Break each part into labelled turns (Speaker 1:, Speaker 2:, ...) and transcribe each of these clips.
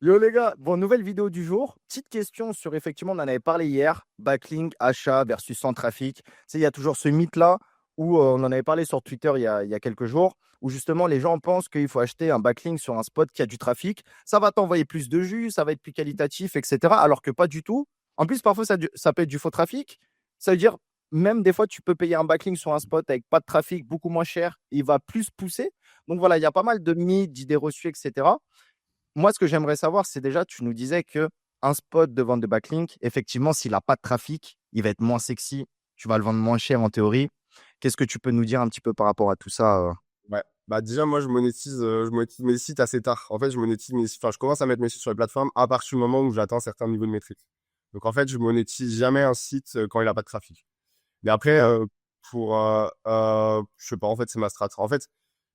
Speaker 1: Yo les gars, bon, nouvelle vidéo du jour. Petite question sur, effectivement, on en avait parlé hier, backlink, achat versus sans trafic. Tu sais, il y a toujours ce mythe-là où on en avait parlé sur Twitter il y a quelques jours, où justement les gens pensent qu'il faut acheter un backlink sur un spot qui a du trafic. Ça va t'envoyer plus de jus, ça va être plus qualitatif, etc. Alors que pas du tout. En plus, parfois, ça peut être du faux trafic. Ça veut dire, même des fois, tu peux payer un backlink sur un spot avec pas de trafic, beaucoup moins cher, il va plus pousser. Donc voilà, il y a pas mal de mythes, d'idées reçues, etc. Moi, ce que j'aimerais savoir, c'est déjà, tu nous disais que un spot de vente de backlink, effectivement, s'il a pas de trafic, il va être moins sexy. Tu vas le vendre moins cher en théorie. Qu'est-ce que tu peux nous dire un petit peu par rapport à tout ça?
Speaker 2: Ouais. Bah déjà, moi, je monétise mes sites assez tard. En fait, je commence à mettre mes sites sur les plateformes à partir du moment où j'atteins un certain niveau de maîtrise. Donc, en fait, je monétise jamais un site quand il a pas de trafic. Mais après, je sais pas, en fait, c'est ma strat. En fait,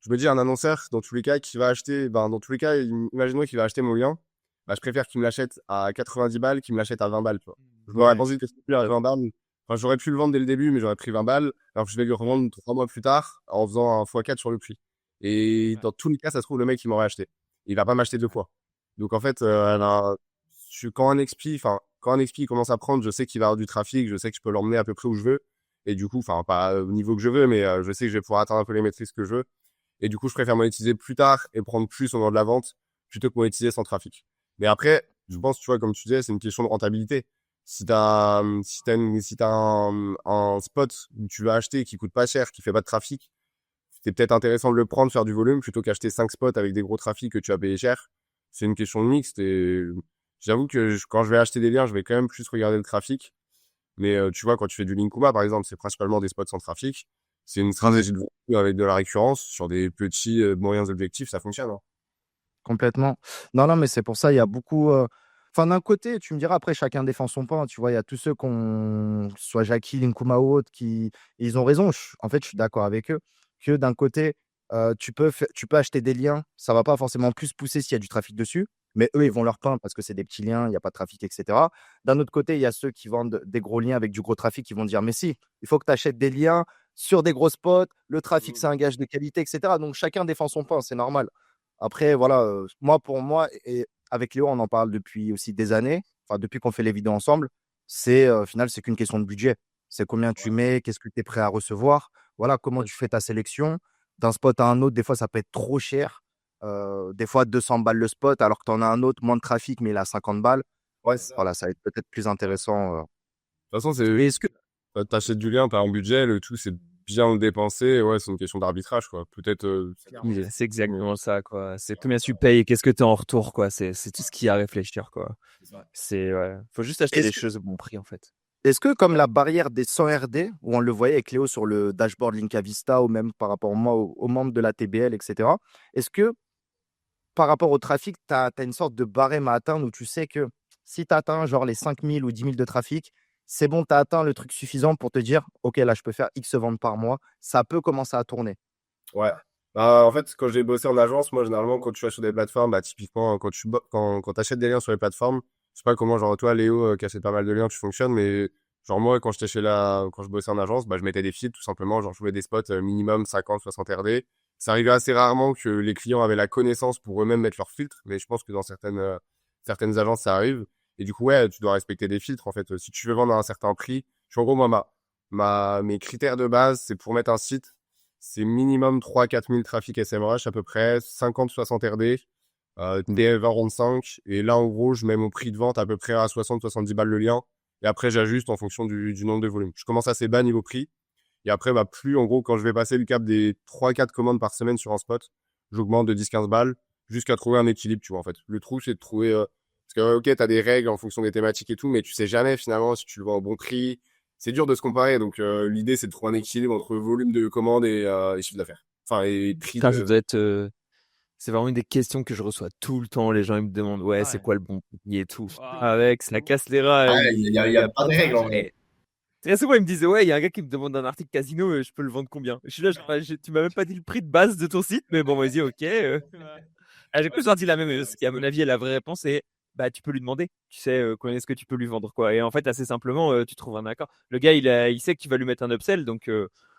Speaker 2: je me dis, un annonceur, dans tous les cas, qui va acheter, dans tous les cas, imaginons qu'il va acheter mon lien, bah, je préfère qu'il me l'achète à 90 balles qu'il me l'achète à 20 balles, tu vois. Je m'aurais
Speaker 1: Ouais,
Speaker 2: pensé que c'était plus à 20 balles. Enfin, j'aurais pu le vendre dès le début, mais j'aurais pris 20 balles, alors que je vais le revendre 3 mois plus tard en faisant un x4 sur le prix. Et dans tous les cas, ça se trouve, le mec, il m'aurait acheté. Il va pas m'acheter deux fois. Donc, en fait, quand un XP commence à prendre, je sais qu'il va avoir du trafic, je sais que je peux l'emmener à peu près où je veux. Et du coup, enfin, pas au niveau que je veux, mais je sais que je vais pouvoir atteindre un peu les maîtrises que je veux. Et du coup, je préfère monétiser plus tard et prendre plus au moment de la vente plutôt que monétiser sans trafic. Mais après, je pense, tu vois, comme tu disais, c'est une question de rentabilité. Si t'as un spot où tu vas acheter qui coûte pas cher, qui fait pas de trafic, c'est peut-être intéressant de le prendre, faire du volume, plutôt qu'acheter 5 spots avec des gros trafics que tu vas payer cher. C'est une question de mixte et j'avoue que quand je vais acheter des liens, je vais quand même plus regarder le trafic. Mais tu vois, quand tu fais du Linkuma, par exemple, c'est principalement des spots sans trafic. C'est une stratégie de vente avec de la récurrence sur des petits, moyens objectifs, ça fonctionne, hein.
Speaker 1: complètement. Non, non, mais c'est pour ça, il y a beaucoup. Enfin, d'un côté, tu me diras, après, chacun défend son pain. Tu vois, il y a tous ceux qu'on, soit Jackie, Linkuma ou autres, qui, ils ont raison. En fait, je suis d'accord avec eux. Que d'un côté, tu peux acheter des liens, ça va pas forcément plus pousser s'il y a du trafic dessus. Mais eux, ils vont leur pain parce que c'est des petits liens, il n'y a pas de trafic, etc. D'un autre côté, il y a ceux qui vendent des gros liens avec du gros trafic qui vont dire, mais si, il faut que tu achètes des liens sur des gros spots, le trafic, c'est un gage de qualité, etc. Donc, chacun défend son pain, c'est normal. Après, voilà, moi, pour moi, et avec Léo, on en parle depuis aussi des années, enfin, depuis qu'on fait les vidéos ensemble, au final, c'est qu'une question de budget. C'est combien tu mets, qu'est-ce que tu es prêt à recevoir, voilà, comment tu fais ta sélection. D'un spot à un autre, des fois, ça peut être trop cher. Des fois, 200 balles le spot, alors que tu en as un autre, moins de trafic, mais il a 50 balles.
Speaker 2: Ouais, c'est ça.
Speaker 1: Voilà, ça va être peut-être plus intéressant.
Speaker 2: De toute façon,
Speaker 1: Et est-ce que,
Speaker 2: t'achètes du lien, t'as un budget, le tout, c'est bien le dépenser. Ouais, c'est une question d'arbitrage, quoi. Peut-être,
Speaker 3: Oui, c'est exactement ça, quoi. C'est combien tu payes et qu'est-ce que tu as en retour, quoi. C'est tout ce qu'il y a à réfléchir, quoi. C'est, ouais. Faut juste acheter des
Speaker 1: est-ce que,
Speaker 3: choses au bon prix, en fait.
Speaker 1: est-ce que comme la barrière des 100 RD, où on le voyait avec Léo sur le dashboard Linka Vista, ou même par rapport moi aux membres de la TBL, etc., est-ce que par rapport au trafic, tu as une sorte de barème à atteindre où tu sais que si tu atteins genre les 5 000 ou 10 000 de trafic, c'est bon, tu as atteint le truc suffisant pour te dire, OK, là, je peux faire X ventes par mois. Ça peut commencer à tourner.
Speaker 2: ouais. Bah, en fait, quand j'ai bossé en agence, moi, généralement, quand tu vas sur des plateformes, bah, typiquement, quand t'achètes des liens sur les plateformes, je sais pas comment, genre, toi, Léo, qui achète pas mal de liens, tu fonctionnes, mais, genre, moi, quand je bossais en agence, bah, je mettais des filtres, tout simplement, genre, je voulais des spots minimum 50, 60 RD. Ça arrivait assez rarement que les clients avaient la connaissance pour eux-mêmes mettre leurs filtres, mais je pense que dans certaines agences, ça arrive. Et du coup, ouais, tu dois respecter des filtres, en fait. Si tu veux vendre à un certain prix, en gros, moi, mes critères de base, c'est pour mettre un site, c'est minimum 3 4 000 trafics SMrush à peu près, 50 60 RD, TF25. Et là, en gros, je mets mon prix de vente à peu près à 60 70 balles le lien. Et après, j'ajuste en fonction du nombre de volumes. Je commence assez bas niveau prix. Et après, bah, plus, en gros, quand je vais passer le cap des 3 4 commandes par semaine sur un spot, j'augmente de 10 15 balles jusqu'à trouver un équilibre, tu vois, en fait. Le trou, c'est de trouver, parce que, ok, t'as des règles en fonction des thématiques et tout, mais tu sais jamais, finalement, si tu le vends au bon prix. C'est dur de se comparer. Donc, l'idée, c'est de trouver un équilibre entre volume de commandes et chiffre d'affaires. Enfin, et prix
Speaker 3: Putain, ça
Speaker 2: de.
Speaker 3: doit être, c'est vraiment une des questions que je reçois tout le temps. Les gens, ils me demandent, ouais, c'est quoi le bon prix et tout. Avec, ça casse les rats.
Speaker 2: Ah, il y
Speaker 3: Il y
Speaker 2: a
Speaker 3: a
Speaker 2: pas
Speaker 3: pas
Speaker 2: de
Speaker 3: de
Speaker 2: règles, en vrai.
Speaker 3: sujet. Très souvent, ils me disent, ouais, il y a un gars qui me demande un article casino, je peux le vendre combien? Je suis là, tu m'as même pas dit le prix de base de ton site, mais bon, vas-y, ok. Ah, j'ai plus sorti la même, parce qu'à mon avis, la vraie réponse est, bah, tu peux lui demander. Tu sais, combien est-ce que tu peux lui vendre, quoi. Et en fait, assez simplement, tu trouves un accord. Le gars, il sait que tu vas lui mettre un upsell, donc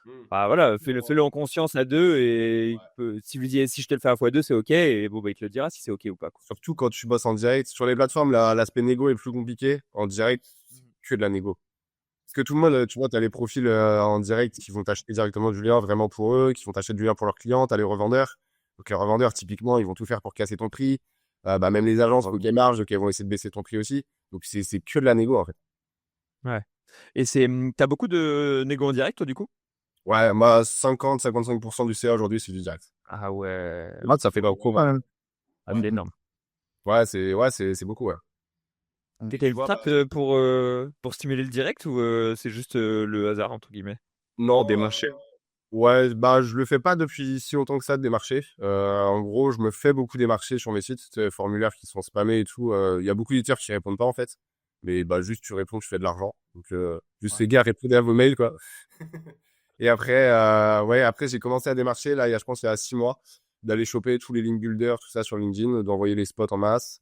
Speaker 2: Hmm.
Speaker 3: bah, voilà, fais-le en conscience à 2 et si lui dis: «Si je te le fais à x2, c'est OK» et bon, bah, il te le dira si c'est OK ou pas, quoi.
Speaker 2: Surtout quand tu bosses en direct. Sur les plateformes, l'aspect négo est plus compliqué. En direct, c'est que de la négo. Parce que tout le monde, tu vois, tu as les profils en direct qui vont t'acheter directement du lien vraiment pour eux, qui vont t'acheter du lien pour leurs clients, tu as les revendeurs. Donc les revendeurs, typiquement, ils vont tout faire pour casser ton prix. Bah, même les agences, faut qu'elles margent, donc elles vont essayer de baisser ton prix aussi. Donc c'est que de la négo, en fait.
Speaker 3: Ouais et tu beaucoup de négo en direct, toi, du coup?
Speaker 2: Ouais, moi, 50-55% du CA aujourd'hui, c'est du direct.
Speaker 3: Ah ouais,
Speaker 1: Ah,
Speaker 2: Ça fait pas beaucoup,
Speaker 1: quand
Speaker 2: hein.
Speaker 1: même.
Speaker 3: ah,
Speaker 2: Ouais,
Speaker 3: c'est énorme.
Speaker 2: c'est beaucoup, ouais.
Speaker 1: Mmh.
Speaker 2: Et
Speaker 3: Tu
Speaker 2: tu
Speaker 3: une
Speaker 2: vois,
Speaker 3: strat, pour stimuler le direct ou c'est juste, «le hasard» entre guillemets?
Speaker 2: non,
Speaker 3: Pour démarcher?
Speaker 2: ouais, bah, je le fais pas depuis si longtemps que ça de démarcher. En gros, je me fais beaucoup démarcher sur mes sites, tu sais, formulaires qui sont spammés et tout. Il y a beaucoup d'éditeurs qui répondent pas, en fait. Mais bah, juste, tu réponds, tu fais de l'argent. Donc, juste
Speaker 1: Ouais.
Speaker 2: les gars, répondez à vos mails, quoi. Et après, ouais, après, j'ai commencé à démarcher, là, je pense, il y a 6 mois, d'aller choper tous les link builders, tout ça sur LinkedIn, d'envoyer les spots en masse.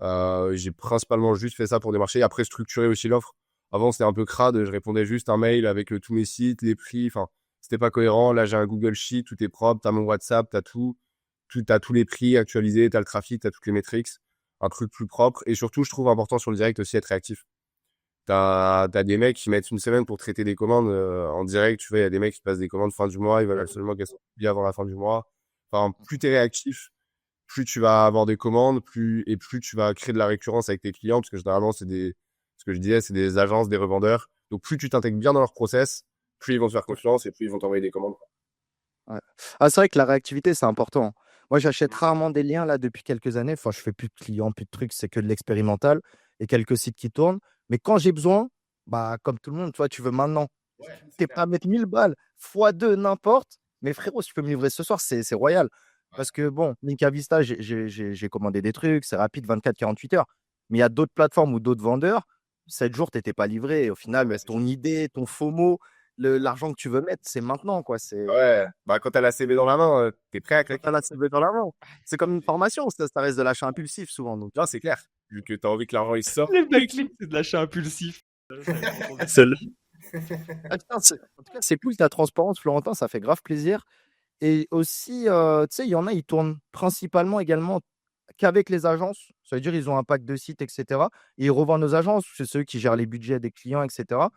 Speaker 2: J'ai principalement juste fait ça pour démarcher. Après, structurer aussi l'offre. Avant, c'était un peu crade. Je répondais juste un mail avec tous mes sites, les prix. Enfin, c'était pas cohérent. Là, j'ai un Google Sheet, tout est propre. T'as mon WhatsApp, t'as tout. T'as tous les prix actualisés, t'as le trafic, t'as toutes les métriques. Un truc plus propre. Et surtout, je trouve important sur le direct aussi être réactif. T'as des mecs qui mettent une semaine pour traiter des commandes en direct. Tu vois, il y a des mecs qui passent des commandes fin du mois. Ils veulent absolument qu'elles soient payées avant la fin du mois. Enfin, plus t'es réactif, plus tu vas avoir des commandes, plus tu vas créer de la récurrence avec tes clients, parce que généralement, ce que je disais, c'est des agences, des revendeurs. Donc, plus tu t'intègres bien dans leur process, plus ils vont te faire confiance et plus ils vont t'envoyer des commandes.
Speaker 1: Ouais. Ah, c'est vrai que la réactivité, c'est important. Moi, j'achète rarement des liens là depuis quelques années. Enfin, je fais plus de clients, plus de trucs, c'est que de l'expérimental et quelques sites qui tournent. Mais quand j'ai besoin, bah, comme tout le monde, toi, tu veux maintenant. T'es prêt à mettre 1000 balles, fois 2, n'importe. Mais frérot, si tu peux me livrer ce soir, c'est royal. Parce que bon, Linka Vista, j'ai commandé des trucs, c'est rapide, 24-48 heures. Mais il y a d'autres plateformes ou d'autres vendeurs, 7 jours, tu n'étais pas livré. Et au final, bah, ton idée, ton FOMO, l'argent que tu veux mettre, c'est maintenant, quoi. C'est
Speaker 2: Ouais, bah, quand t'as la CB dans la main, t'es prêt à
Speaker 1: quand
Speaker 2: claquer.
Speaker 1: tu la CV dans la main. C'est comme une formation, ça reste de l'achat impulsif souvent. Donc.
Speaker 2: Non, c'est clair. Vu que t'as envie que l'argent il sorte.
Speaker 3: Les backlinks, c'est de l'achat impulsif. Seul.
Speaker 1: Ah, putain, en tout cas, c'est cool ta transparence, Florentin, ça fait grave plaisir. Et aussi, tu sais, il y en a, ils tournent principalement également qu'avec les agences. Ça veut dire ils ont un pack de sites, et cetera. Et ils revendent aux agences. C'est ceux qui gèrent les budgets des clients, et cetera.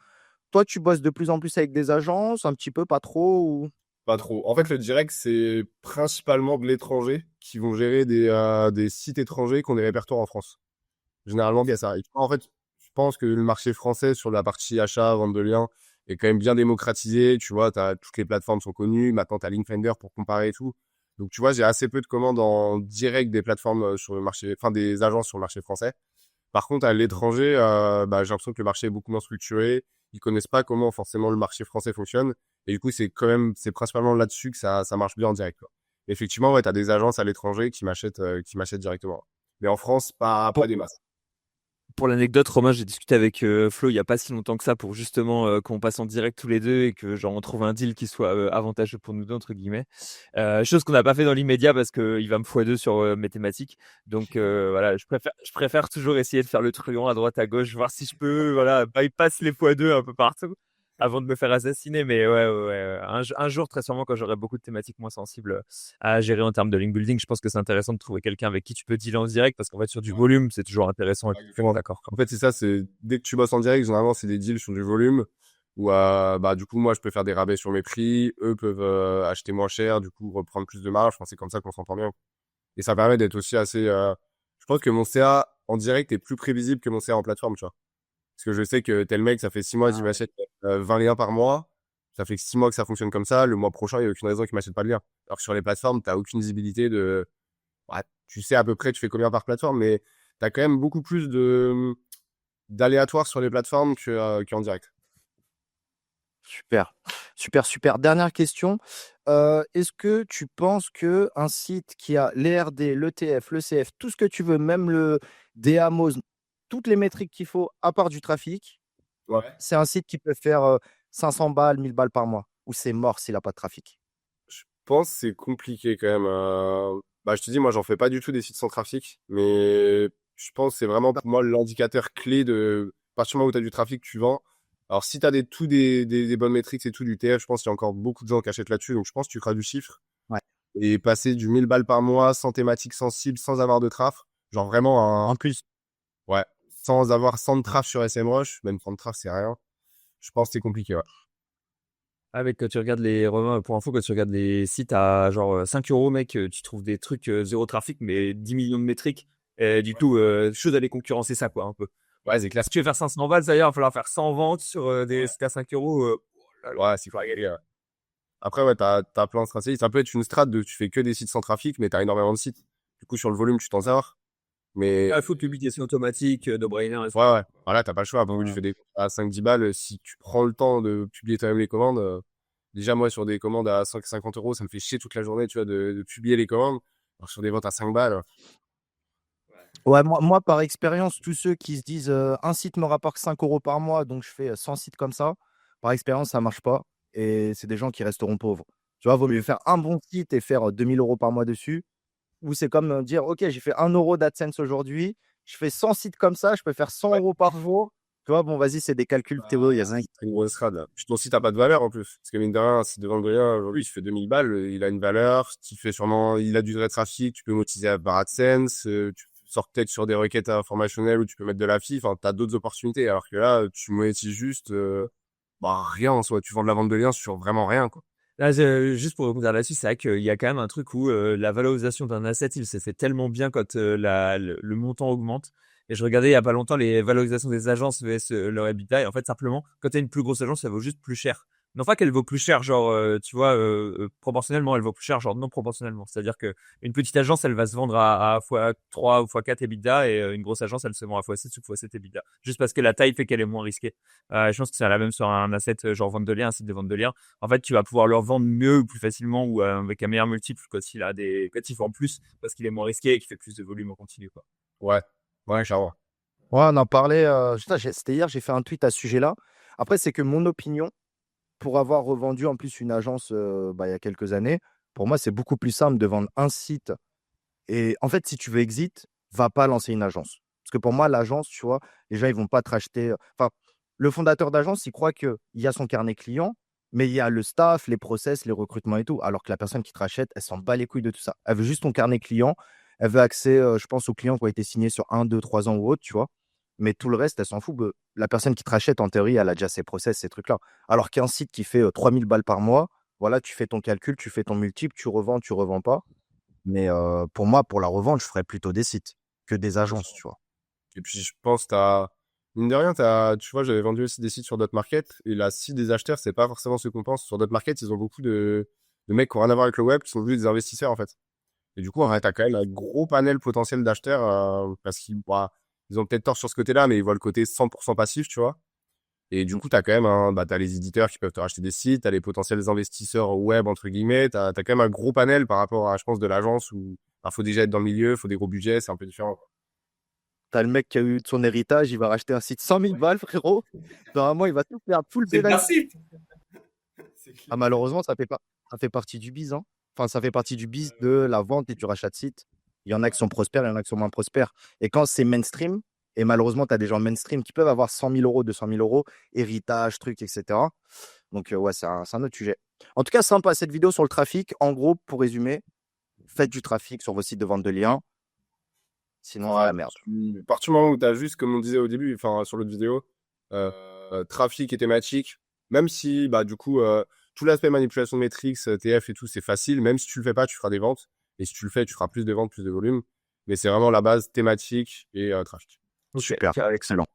Speaker 1: Toi, tu bosses de plus en plus avec des agences, un petit peu, pas trop ou...
Speaker 2: Pas trop. En fait, le direct, c'est principalement de l'étranger qui vont gérer des sites étrangers qui ont des répertoires en France. Généralement, il y a ça. Et en fait, je pense que le marché français sur la partie achat, vente de liens est quand même bien démocratisé. Tu vois, toutes les plateformes sont connues. Maintenant, tu as Linkfinder pour comparer et tout. Donc, tu vois, j'ai assez peu de commandes en direct des plateformes sur le marché, enfin, des agences sur le marché français. Par contre, à l'étranger, bah, j'ai l'impression que le marché est beaucoup moins structuré. Ils connaissent pas comment forcément le marché français fonctionne. Et du coup, c'est principalement là-dessus que ça marche bien en direct, quoi. Et effectivement, ouais, t'as des agences à l'étranger qui m'achètent directement. Mais en France, pas
Speaker 3: Pour
Speaker 2: des masses.
Speaker 3: pour l'anecdote, Romain, j'ai discuté avec, Flo il y a pas si longtemps que ça pour justement, qu'on passe en direct tous les 2 et que genre on trouve un deal qui soit, «avantageux pour nous 2» entre guillemets. Chose qu'on n'a pas fait dans l'immédiat parce qu'il va me x2 sur, mes thématiques. Donc voilà, je préfère toujours essayer de faire le truand à droite à gauche, voir si je peux, voilà, bypass les x2 un peu partout avant de me faire assassiner. Mais ouais, ouais, ouais, un jour, très sûrement, quand j'aurai beaucoup de thématiques moins sensibles, à gérer en termes de link building, je pense que c'est intéressant de trouver quelqu'un avec qui tu peux dealer en direct parce qu'en fait, sur du volume, c'est toujours intéressant. Effectivement, d'accord, quoi.
Speaker 2: En fait, c'est ça, c'est dès que tu bosses en direct, généralement, c'est des deals sur du volume où, bah, du coup, moi, je peux faire des rabais sur mes prix, eux peuvent acheter moins cher, du coup, reprendre plus de marge. Enfin, c'est comme ça qu'on s'entend bien. Et ça permet d'être aussi assez. Je pense que mon CA en direct est plus prévisible que mon CA en plateforme, tu vois. Parce que je sais que tel mec, ça fait 6 mois qu'il
Speaker 1: Ah,
Speaker 2: m'achète 20 liens par mois. Ça fait 6 mois que ça fonctionne comme ça. Le mois prochain, il n'y a aucune raison qu'il m'achète pas de lien. Alors que sur les plateformes, t'as aucune visibilité de. Ouais, tu sais à peu près, tu fais combien par plateforme, mais t'as quand même beaucoup plus d'aléatoires sur les plateformes qu'en direct.
Speaker 1: super, super, super. Dernière question. Est-ce que tu penses que un site qui a l'ERD, l'ETF, le CF, tout ce que tu veux, même le DAMOS, toutes les métriques qu'il faut, à part du trafic,
Speaker 2: Ouais.
Speaker 1: c'est un site qui peut faire 500 balles, 1000 balles par mois, ou c'est mort s'il n'a pas de trafic?
Speaker 2: Je pense que c'est compliqué quand même. Bah, je te dis, moi, j'en fais pas du tout des sites sans trafic, mais je pense que c'est vraiment pour moi l'indicateur clé de, à partir du moment où tu as du trafic, tu vends. Alors, si tu as des bonnes métriques et tout du TF, je pense qu'il y a encore beaucoup de gens qui achètent là-dessus. Donc, je pense que tu feras du chiffre.
Speaker 1: Ouais.
Speaker 2: Et passer du 1000 balles par mois, sans thématique sensible, sans avoir de traf. Genre vraiment
Speaker 1: En plus,
Speaker 2: ouais, sans avoir 100 de traf sur SMrush, même 30 de traf, c'est rien. Je pense que c'est compliqué, ouais.
Speaker 3: Avec quand tu regardes les Romain, pour info, quand tu regardes les sites à genre 5 euros, mec, tu trouves des trucs zéro trafic, mais 10 millions de métriques. Et du coup, chaud d'aller concurrencer ça, quoi, un peu.
Speaker 2: Ouais, c'est clair.
Speaker 3: Si tu veux faire 500 balles, d'ailleurs, il va falloir faire 100 ventes sur des sites à 5 euros. Oh là là,
Speaker 2: Ouais, c'est compliqué, ouais. Après, ouais, t'as plein de stratégies. Ça peut être une strat de tu fais que des sites sans trafic, mais t'as énormément de sites. Du coup, sur le volume, tu t'en sors. Mais
Speaker 3: il faut de publication automatique, no-brainer.
Speaker 2: ouais, ouais. Voilà, t'as pas le choix. Bon, tu
Speaker 1: ouais.
Speaker 2: fais des à 5-10 balles. Si tu prends le temps de publier toi-même les commandes, déjà, moi, sur des commandes à 150 euros, ça me fait chier toute la journée, tu vois, de publier les commandes. Alors, sur des ventes à 5 balles,
Speaker 1: Ouais, moi, par expérience, tous ceux qui se disent un site me rapporte 5 euros par mois, donc je fais 100 sites comme ça, par expérience, ça marche pas. Et c'est des gens qui resteront pauvres. Tu vois, vaut mieux faire un bon site et faire 2000 euros par mois dessus. Ou c'est comme dire, OK, j'ai fait 1 euro d'AdSense aujourd'hui, je fais 100 sites comme ça, je peux faire 100
Speaker 2: ouais,
Speaker 1: euros par jour. Tu vois, bon, vas-y, c'est des calculs théoriques.
Speaker 2: c'est une grosse rade. Puis ton site a pas de valeur en plus. Parce que mine de rien, un site de vente de rien, aujourd'hui, il fait 2000 balles, il a une valeur, il fait sûrement, il a du vrai trafic, tu peux monétiser par AdSense, tu sors peut-être sur des requêtes informationnelles où tu peux mettre de la FI, enfin, t'as d'autres opportunités. Alors que là, tu monétises juste, bah, rien en soi. Tu vends de la vente de liens sur vraiment rien, quoi.
Speaker 3: Là, juste pour rebondir là-dessus, c'est vrai qu'il y a quand même un truc où la valorisation d'un asset, il se fait tellement bien quand le montant augmente. Et je regardais il y a pas longtemps les valorisations des agences vs leur EBITDA. Et en fait, simplement, quand tu as une plus grosse agence, ça vaut juste plus cher. Non pas qu'elle vaut plus cher, genre, tu vois, proportionnellement, elle vaut plus cher, genre non proportionnellement. C'est-à-dire que une petite agence, elle va se vendre à x3 ou x4 EBITDA et une grosse agence, elle se vend à x7 ou x7 EBITDA. Juste parce que la taille fait qu'elle est moins risquée. Je pense que c'est la même sur un asset genre vente de liens, un site de vente de liens. En fait, tu vas pouvoir leur vendre mieux ou plus facilement ou avec un meilleur multiple quand il vend plus parce qu'il est moins risqué et qu'il fait plus de volume en continu, quoi.
Speaker 2: Ouais. Ouais, clairement.
Speaker 1: Ouais, on en parlait. Putain, c'était hier, j'ai fait un tweet à ce sujet-là. Après, c'est que mon opinion, pour avoir revendu en plus une agence bah, il y a quelques années, pour moi, c'est beaucoup plus simple de vendre un site. Et en fait, si tu veux exit, va pas lancer une agence. Parce que pour moi, l'agence, tu vois, les gens, ils vont pas te racheter. Enfin, le fondateur d'agence, il croit qu'il y a son carnet client, mais il y a le staff, les process, les recrutements et tout. Alors que la personne qui te rachète, elle s'en bat les couilles de tout ça. Elle veut juste ton carnet client. Elle veut accès, je pense, aux clients qui ont été signés sur 1, 2, 3 ans ou autre, tu vois. Mais tout le reste, elle s'en fout. La personne qui te rachète, en théorie, elle a déjà ses process, ces trucs-là. Alors qu'un site qui fait 3000 balles par mois, voilà, tu fais ton calcul, tu fais ton multiple, tu revends pas. Mais pour moi, pour la revente, je ferais plutôt des sites que des agences, tu vois?
Speaker 2: Et puis, je pense, mine de rien, tu vois, j'avais vendu aussi des sites sur Dotmarket, et là, si des acheteurs, c'est pas forcément ce qu'on pense. Sur Dotmarket, ils ont beaucoup de mecs qui ont rien à voir avec le web, qui sont devenus des investisseurs, en fait. Et du coup, en fait, t'as quand même un gros panel potentiel d'acheteurs, parce qu'ils, bah, ils ont peut-être tort sur ce côté-là, mais ils voient le côté 100% passif, tu vois. Et du coup, t'as quand même t'as les éditeurs qui peuvent te racheter des sites, t'as les potentiels investisseurs web, entre guillemets, t'as quand même un gros panel par rapport à, je pense, de l'agence où, bah, faut déjà être dans le milieu, faut des gros budgets, c'est un peu différent.
Speaker 1: T'as le mec qui a eu de son héritage, il va racheter un site 100 000 balles, frérot. Normalement, il va tout faire full
Speaker 4: C'est le
Speaker 1: pénaliser.
Speaker 4: principe. C'est
Speaker 1: Ah,
Speaker 4: clair.
Speaker 1: malheureusement, ça fait partie du biz, hein. Enfin, ça fait partie du biz de la vente et du rachat de sites. Il y en a qui sont prospères, il y en a qui sont moins prospères. Et quand c'est mainstream, et malheureusement, tu as des gens mainstream qui peuvent avoir 100 000 euros, 200 000 euros, héritage, trucs, etc. Donc, ouais, c'est un autre sujet. En tout cas, sympa cette vidéo sur le trafic. En gros, pour résumer, faites du trafic sur vos sites de vente de liens. Sinon, c'est
Speaker 2: Ouais,
Speaker 1: la merde.
Speaker 2: à partir du moment où t'as juste, comme on disait au début, enfin, sur l'autre vidéo, trafic et thématique, même si, bah, du coup, tout l'aspect manipulation de métriques, TF et tout, c'est facile. Même si tu le fais pas, tu feras des ventes. Et si tu le fais, tu feras plus de ventes, plus de volume. Mais c'est vraiment la base thématique et trafic.
Speaker 3: Ok,
Speaker 1: Super, excellent.